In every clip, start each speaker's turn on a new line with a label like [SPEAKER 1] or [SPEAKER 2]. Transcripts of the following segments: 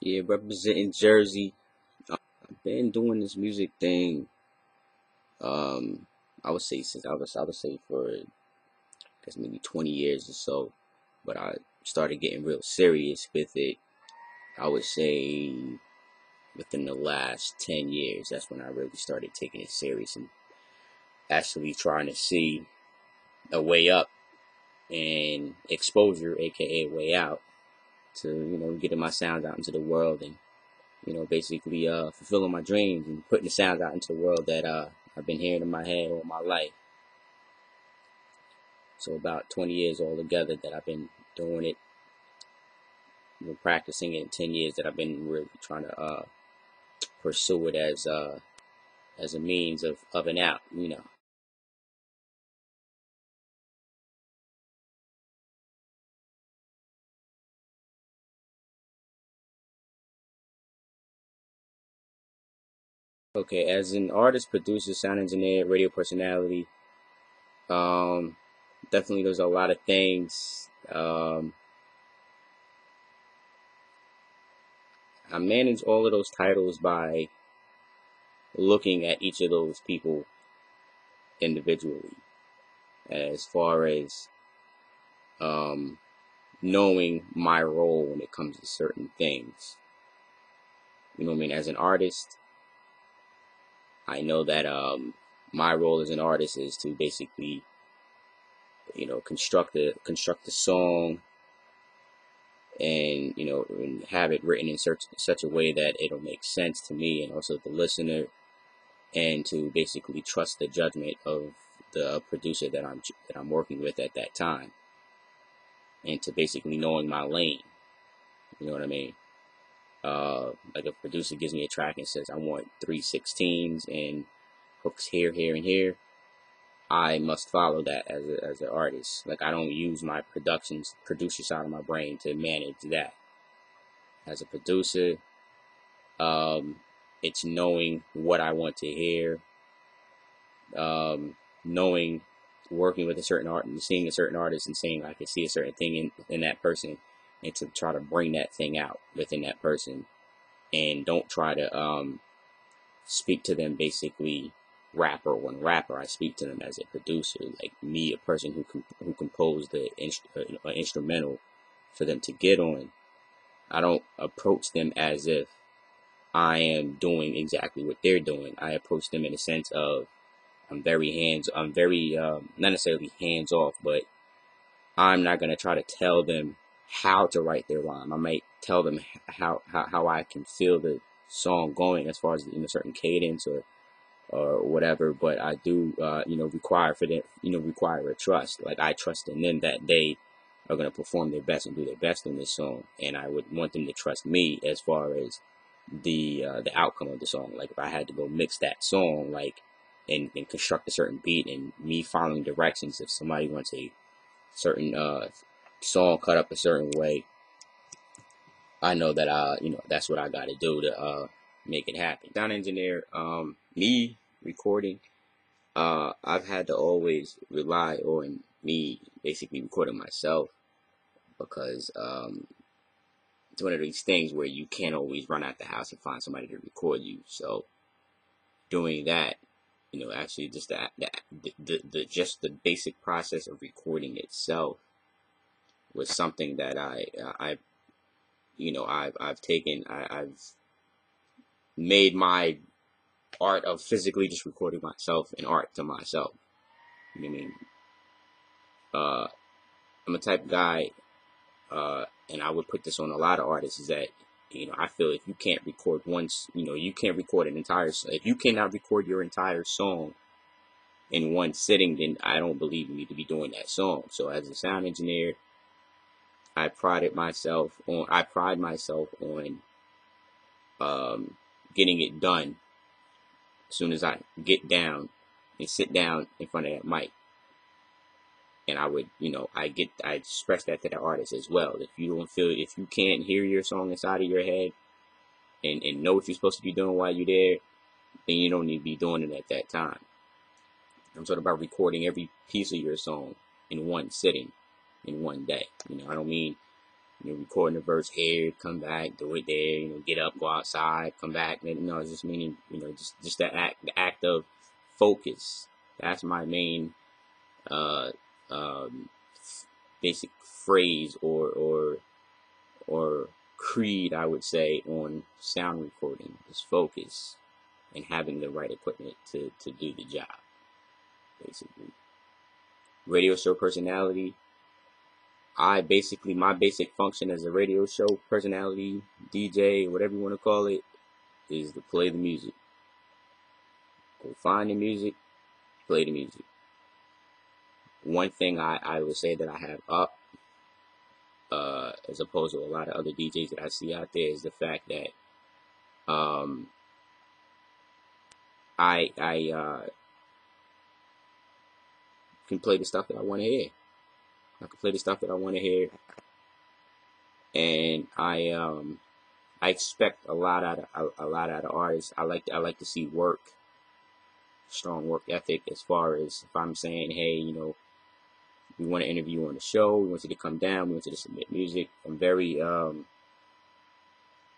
[SPEAKER 1] Yeah, representing Jersey. I've been doing this music thing. Um, I would say since I would say for I guess maybe 20 years or so. But I started getting real serious with it. I would say within the last 10 years. That's when I really started taking it serious and actually trying to see a way up and exposure, aka way out, to getting my sounds out into the world and basically fulfilling my dreams and putting the sounds out into the world that I've been hearing in my head all my life. So about 20 years altogether that I've been doing it, been practicing it. 10 years that I've been really trying to pursue it as a means of an out. Okay, as an artist, producer, sound engineer, radio personality, um, definitely there's a lot of things. I manage all of those titles by looking at each of those people individually, as far as um, knowing my role when it comes to certain things. You know what I mean? As an artist, I know that my role as an artist is to basically, construct a song and and have it written in such a way that it'll make sense to me and also the listener, and to basically trust the judgment of the producer that I'm working with at that time, and to basically knowing my lane. You know what I mean? Like a producer gives me a track and says I want 3/16s and hooks here, here, and here. I must follow that as an artist. Like I don't use my producer side of my brain to manage that. As a producer, um, it's knowing what I want to hear, knowing, working with a certain art and seeing a certain artist and saying I can see a certain thing in that person, and to try to bring that thing out within that person, and don't try to speak to them basically rapper. When rapper, I speak to them as a producer, like me, a person who composed an instrumental for them to get on. I don't approach them as if I am doing exactly what they're doing. I approach them in a sense of I'm very not necessarily hands off, but I'm not gonna try to tell them how to write their rhyme. I might tell them how I can feel the song going as far as certain cadence or whatever. But I do require for them require a trust. Like I trust in them that they are gonna perform their best and do their best in this song, and I would want them to trust me as far as the outcome of the song. Like if I had to go mix that song, like and construct a certain beat, and me following directions, if somebody wants a certain song cut up a certain way, I know that that's what I got to do to make it happen. Sound engineer, me recording, I've had to always rely on me basically recording myself, because it's one of these things where you can't always run out the house and find somebody to record you. So doing that, actually just the just the basic process of recording itself was something that I've taken. I've made my art of physically just recording myself an art to myself. You know what I mean? Uh, I'm a type of guy, and I would put this on a lot of artists, is that I feel if you can't record once, you can't record an entire. If you cannot record your entire song in one sitting, then I don't believe you need to be doing that song. So as a sound engineer, I pride myself on getting it done as soon as I get down and sit down in front of that mic. And I would, I express that to the artist as well. If you can't hear your song inside of your head and know what you're supposed to be doing while you're there, then you don't need to be doing it at that time. I'm talking about recording every piece of your song in one sitting, in one day. I don't mean You know, recording the verse here, come back, do it there. You know, get up, go outside, come back. And, you know, just meaning, you know, just the act of focus. That's my main uh, um, basic phrase or creed, I would say, on sound recording is focus and having the right equipment to do the job. Basically, radio show personality. My basic function as a radio show personality, DJ, whatever you want to call it, is to play the music. Go find the music, play the music. One thing I would say that I have up, as opposed to a lot of other DJs that I see out there, is the fact that I can play the stuff that I want to hear. I can play the stuff that I want to hear, and I expect a lot out of artists. I like to see work, strong work ethic. As far as if I'm saying, hey, you know, we want to interview you on the show, we want you to come down, we want you to submit music. I'm very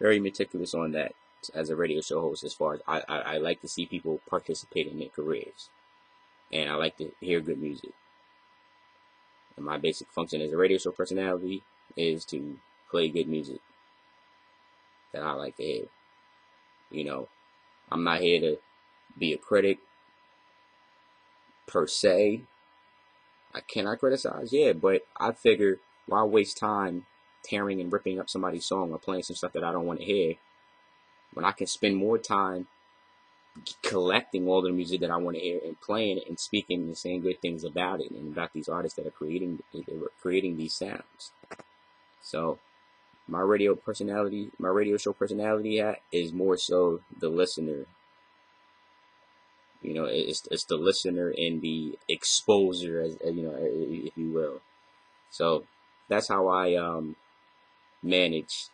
[SPEAKER 1] meticulous on that as a radio show host. As far as I like to see people participate in their careers, and I like to hear good music. And my basic function as a radio show personality is to play good music that I like to hear. You know, I'm not here to be a critic per se. Can I criticize? Yeah, but I figure why waste time tearing and ripping up somebody's song or playing some stuff that I don't want to hear when I can spend more time collecting all the music that I want to hear and playing it and speaking and saying good things about it and about these artists that are creating these sounds. So my radio show personality is more so the listener. You know, it's the listener and the exposer, as you know, if you will. So that's how I manage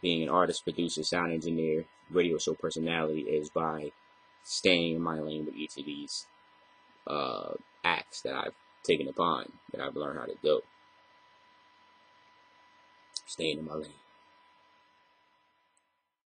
[SPEAKER 1] being an artist, producer, sound engineer, radio show personality, is by staying in my lane with each of these acts that I've taken upon, that I've learned how to do. Staying in my lane.